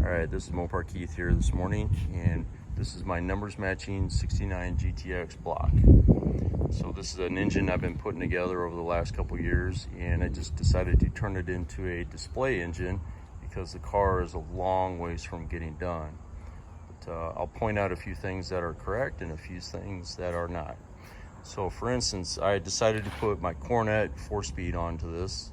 Alright, this is Mopar Keith here this morning, and this is my numbers matching 69 GTX block. So this is an engine I've been putting together over the last couple years, and I just decided to turn it into a display engine because the car is a long ways from getting done. But I'll point out a few things that are correct and a few things that are not. So for instance, I decided to put my Coronet 4-speed onto this,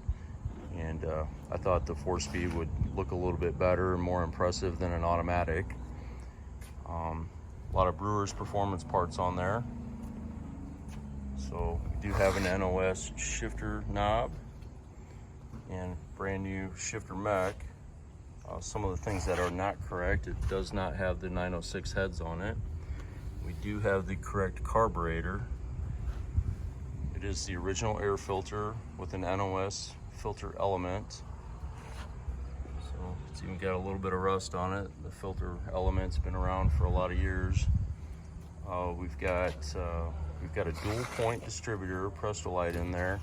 and I thought the 4-speed would look a little bit better and more impressive than an automatic. A lot of Brewer's performance parts on there. So we do have an NOS shifter knob and brand new shifter mech. Some of the things that are not correct: it does not have the 906 heads on it. We do have the correct carburetor. It is the original air filter with an NOS filter element. So it's even got a little bit of rust on it. The filter element's been around for a lot of years. We've got a dual point distributor Prestolite in there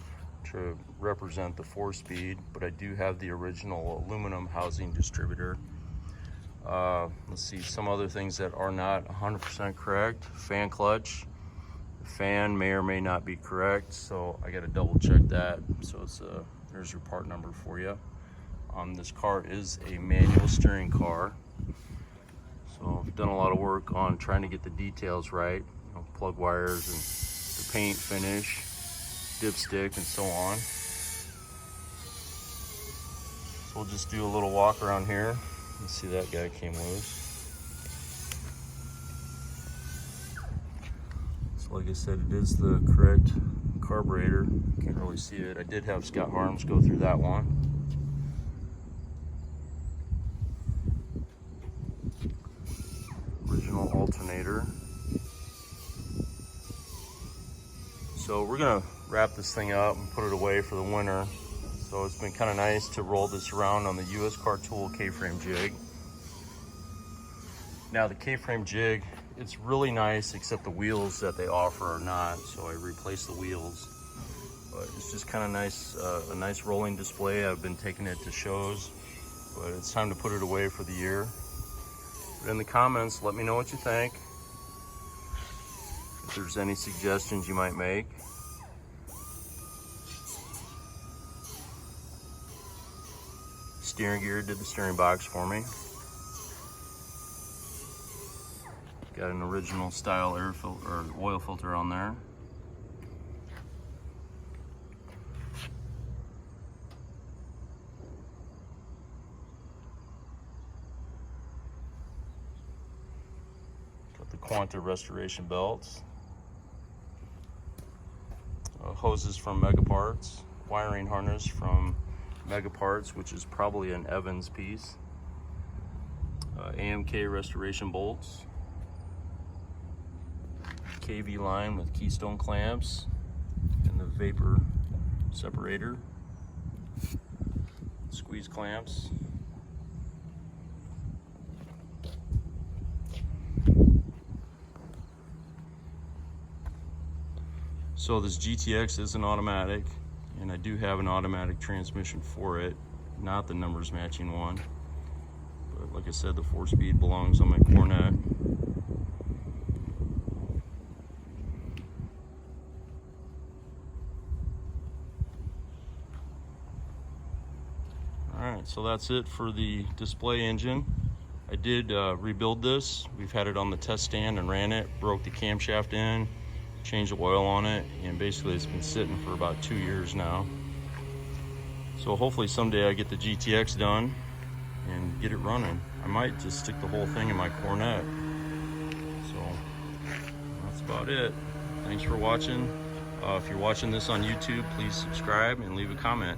to represent the 4-speed, but I do have the original aluminum housing distributor. Let's see, some other things that are not 100% correct. Fan clutch. The fan may or may not be correct, so I got to double check that. So it's there's your part number for you. This car is a manual steering car, so I've done a lot of work on trying to get the details right, plug wires and the paint finish, dipstick, and so on. So we'll just do a little walk around here. Let's see, that guy came loose. So like I said, it is the correct carburetor. Can't really see it. I did have Scott Harms go through that one. Original alternator. So we're gonna wrap this thing up and put it away for the winter. So it's been kind of nice to roll this around on the US Car Tool K-frame jig. Now the K-frame jig, it's really nice, except the wheels that they offer are not, so I replaced the wheels. But it's just kind of nice, a nice rolling display. I've been taking it to shows, but it's time to put it away for the year. But in the comments, let me know what you think. If there's any suggestions you might make. Steering gear did the steering box for me. Got an original style air filter or oil filter on there. Got the Quanta restoration belts. Hoses from Mega Parts. Wiring harness from Mega Parts, which is probably an Evans piece. AMK restoration bolts. KV line with keystone clamps and the vapor separator, squeeze clamps. So this GTX is an automatic, and I do have an automatic transmission for it, not the numbers matching one. But like I said, the 4-speed belongs on my Coronet. Alright, so that's it for the display engine. I did rebuild this. We've had it on the test stand and ran it, broke the camshaft in, changed the oil on it, and basically it's been sitting for about 2 years now. So hopefully someday I get the GTX done and get it running. I might just stick the whole thing in my Coronet. So that's about it. Thanks for watching. If you're watching this on YouTube, please subscribe and leave a comment.